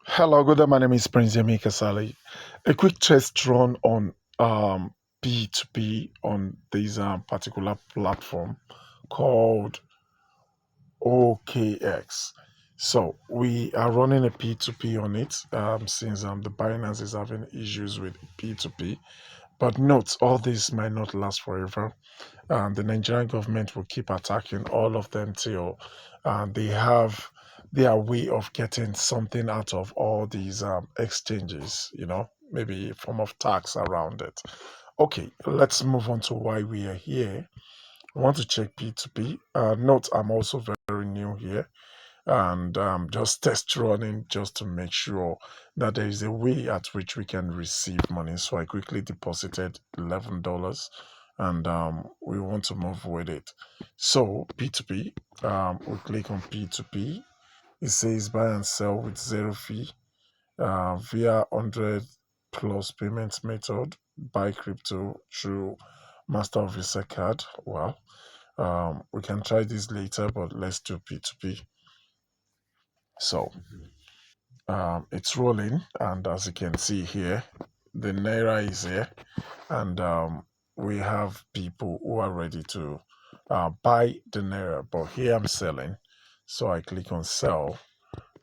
Hello, good day. My name is Prince Yemi Kasali. A quick test run on P2P on this particular platform called OKX. So we are running a P2P on it since the Binance is having issues with P2P. But note, all this might not last forever. The Nigerian government will keep attacking all of them till they have their way of getting something out of all these exchanges, maybe a form of tax around it. Okay, let's move on to why we are here. I want to check P2P. Note, I'm also very new here and just test running just to make sure that there is a way at which we can receive money. So I quickly deposited $11 and we want to move with it. So P2P, we click on P2P. It says buy and sell with zero fee via 100 plus payment method, buy crypto through Master of Visa card. Well, we can try this later, but let's do P2P. So it's rolling, and as you can see here, the naira is here, and we have people who are ready to buy the naira. But here I'm selling, so I click on sell.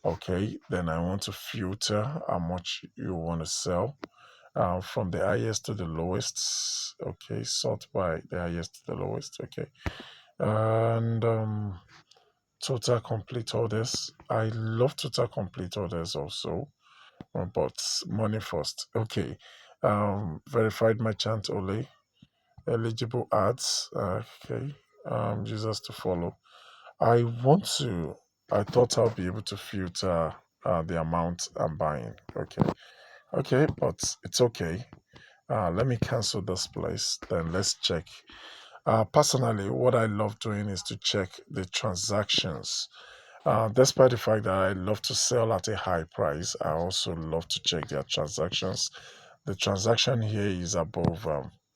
Okay, then I want to filter how much you want to sell from the highest to the lowest. Okay, sort by the highest to the lowest. Okay, and total complete orders. I love total complete orders also. But money first. Okay. Verified merchant only. Eligible ads. Okay. Users to follow. I want to. I thought I'll be able to filter the amount I'm buying. Okay. Okay, but it's okay. Let me cancel this place. Then let's check. Personally, what I love doing is to check the transactions. Despite the fact that I love to sell at a high price, I also love to check their transactions. The transaction here is above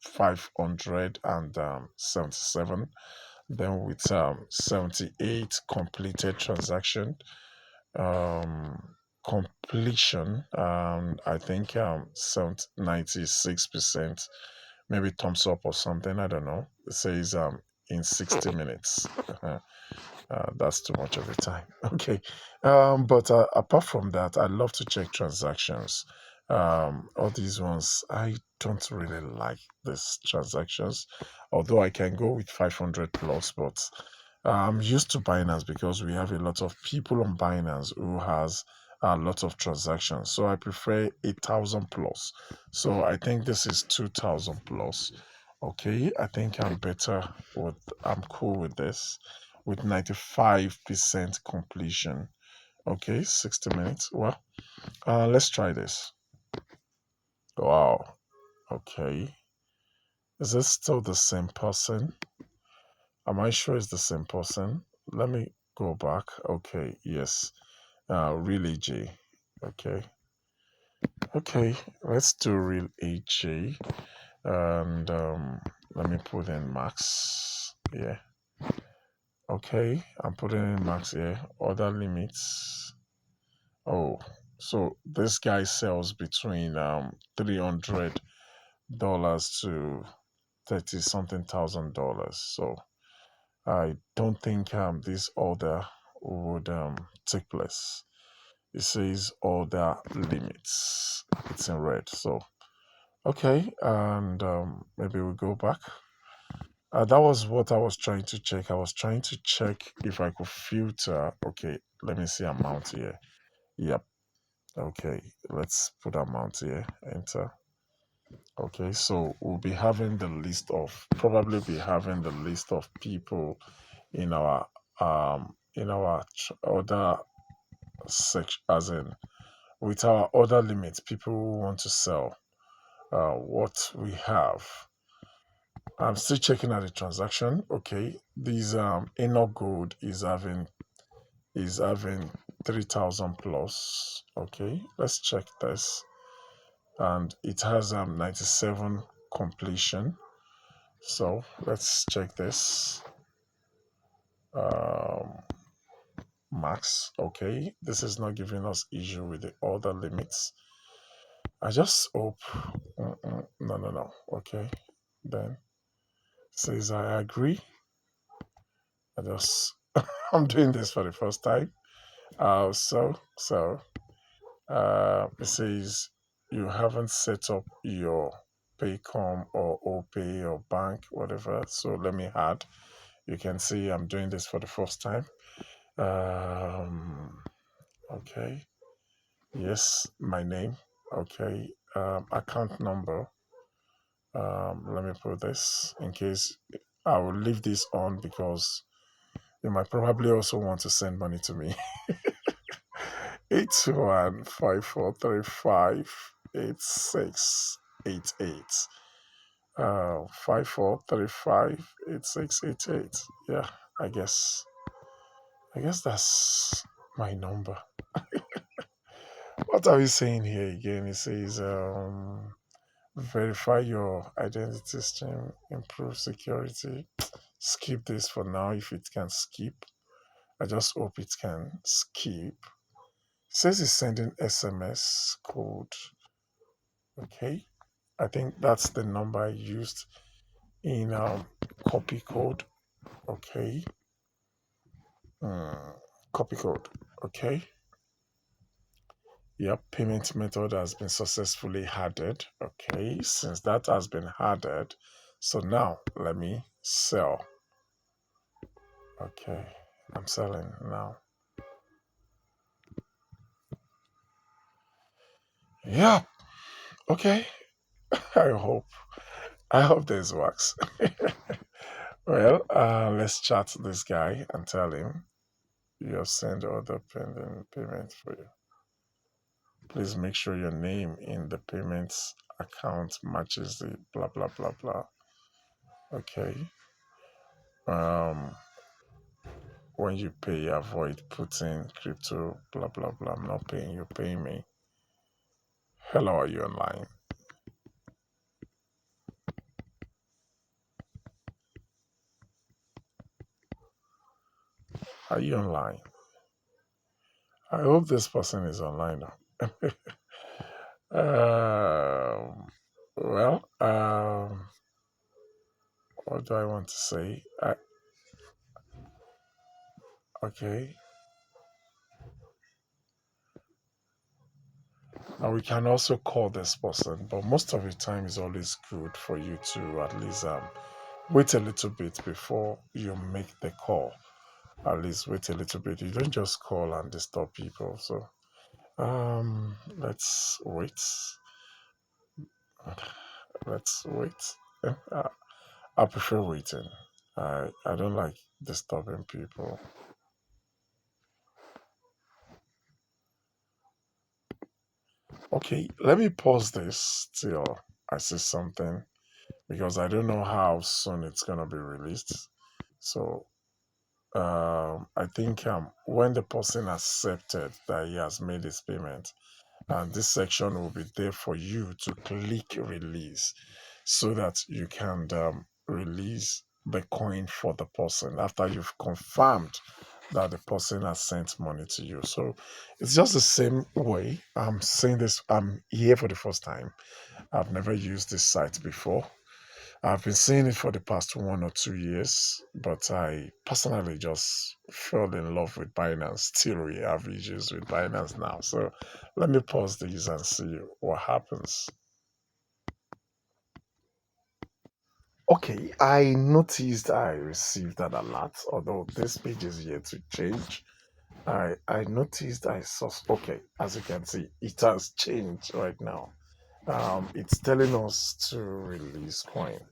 577. Then with 78 completed transaction, completion, I think 96%, maybe thumbs up or something. I don't know. It says in 60 minutes. That's too much of a time. Okay. But apart from that, I love to check transactions. All these ones, I don't really like these transactions, although I can go with 500 plus, but I'm used to Binance because we have a lot of people on Binance who has a lot of transactions. So I prefer 8,000 plus. So I think this is 2,000 plus. Okay, I think I'm cool with this with 95% completion. Okay, 60 minutes. Well, let's try this. Wow. Okay. Is this still the same person? Am I sure it's the same person? Let me go back. Okay, yes. Real AJ. Okay. Okay, let's do real AJ. And let me put in max. Yeah. Okay, I'm putting in max here. Other limits. Oh, so this guy sells between $300 to 30 something $1,000. So I don't think this order would take place. It says order limits. It's in red. So okay, and maybe we go back. That was what I was trying to check. I was trying to check if I could filter. Okay, let me see amount here. Yep. Okay, let's put amount here. Enter. Okay, so we'll be having the list of probably be having the list of people in our order section, as in with our order limits, people who want to sell what we have. I'm still checking at the transaction. Okay, these Enoch Gold is having 3,000 plus. Okay, let's check this, and it has 97 completion. So let's check this. Um, max. Okay, this is not giving us issue with the other limits. I just hope. No, no, no. Okay, then says I agree. I just I'm doing this for the first time. It says you haven't set up your Paycom or OPay or bank, whatever. So let me add. You can see I'm doing this for the first time. Um, okay. Yes, my name. Okay. Account number. Let me put this in case I will leave this on because you might probably also want to send money to me. 8154358688. 54358688. Yeah, I guess. I guess that's my number. What are we saying here again? It says verify your identity stream, improve security. Skip this for now if it can skip. I just hope it can skip. It says it's sending SMS code. Okay. I think that's the number I used in copy code. Okay. Mm, copy code. Okay. Yep, payment method has been successfully added. Okay, since that has been added, so now let me sell. Okay, I'm selling now. Yeah, okay. I hope. I hope this works. Well, let's chat this guy and tell him you have sent order pending payment for you. Please make sure your name in the payments account matches the blah blah blah blah. Okay. Um, when you pay, avoid putting crypto, blah, blah, blah. I'm not paying you, pay me. Hello, are you online? Are you online? I hope this person is online now. Well, what do I want to say? Okay. And we can also call this person, but most of the time it's always good for you to at least wait a little bit before you make the call. At least wait a little bit. You don't just call and disturb people. So let's wait. Let's wait. I prefer waiting. I don't like disturbing people. Okay, let me pause this till I see something because I don't know how soon it's gonna be released. So I think when the person accepted that he has made his payment, and this section will be there for you to click release so that you can release the coin for the person after you've confirmed that the person has sent money to you. So it's just the same way. I'm saying this, I'm here for the first time. I've never used this site before. I've been seeing it for the past 1 or 2 years, but I personally just fell in love with Binance. Still, we have issues with Binance now. So let me pause these and see what happens. Okay, I noticed I received an alert, although this page is yet to change. I noticed I saw, okay, as you can see, it has changed right now. It's telling us to release coin.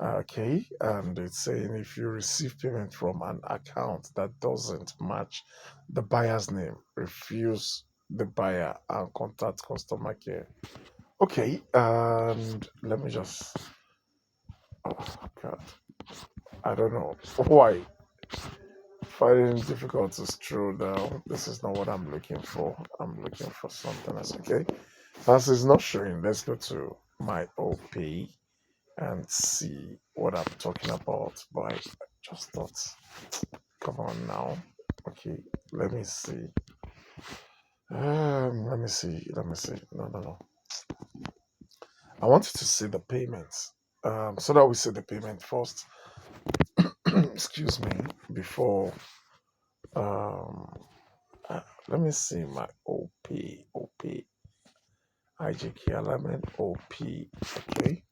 Okay, and it's saying if you receive payment from an account that doesn't match the buyer's name, refuse the buyer and contact customer care. Okay, and let me just, oh God, I don't know why. Finding it difficult to scroll down. This is not what I'm looking for. I'm looking for something else. Okay, as it's not showing, let's go to my OP and see what I'm talking about. But I just thought, come on now. Okay, Let me see. Let me see. No, no, no. I wanted to see the payments. So that we see the payment first. Excuse me. Before. Um. Let me see my OP IJK element OP. Okay.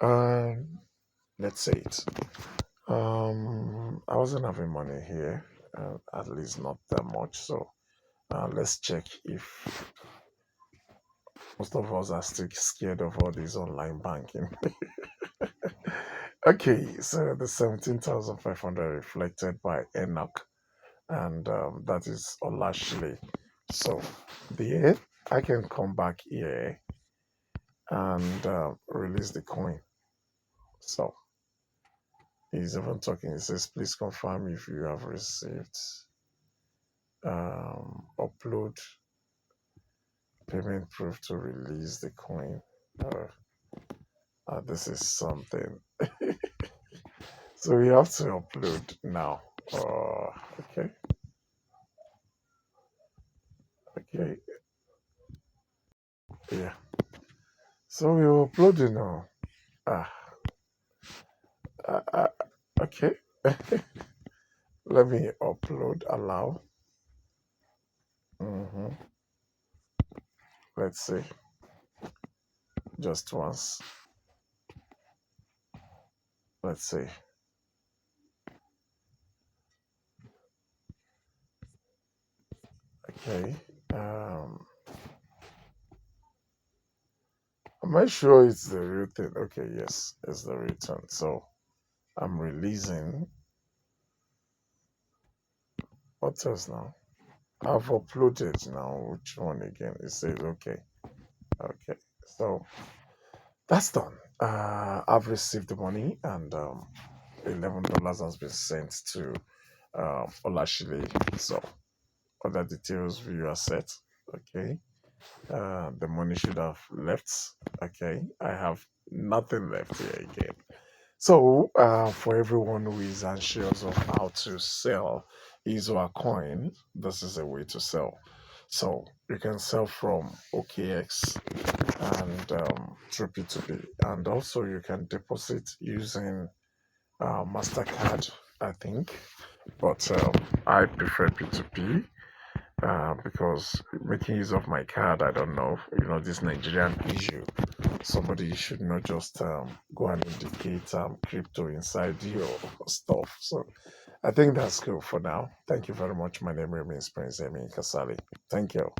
Um. Let's say it. I wasn't having money here. At least not that much. So let's check if most of us are still scared of all this online banking. Okay, so the 17,500 reflected by Enoch, and that is Olashile. So the I can come back here and release the coin. So he's even talking. He says, please confirm if you have received upload payment proof to release the coin. Uh, this is something. So we have to upload now. Okay, okay, yeah. So we're uploading now. Ah, uh, uh, okay. Let me upload. Allow. hmm Let's see. Just once. Let's see. Okay. Um, am I sure it's the real thing? Okay, yes, it's the return. So I'm releasing. What else now? I've uploaded now. Which one again? It says okay. Okay. So that's done. I've received the money, and $11 has been sent to Olashile. So other details view asset. Okay. The money should have left. Okay. I have nothing left here again. So, for everyone who is anxious of how to sell his or her coin, this is a way to sell. So, you can sell from OKX and through P2P, and also you can deposit using MasterCard, I think, but I prefer P2P because making use of my card, I don't know, this Nigerian issue. Somebody should not just go and indicate crypto inside your stuff. So I think that's cool for now. Thank you very much. My name remains Prince Emi Kasali. Thank you.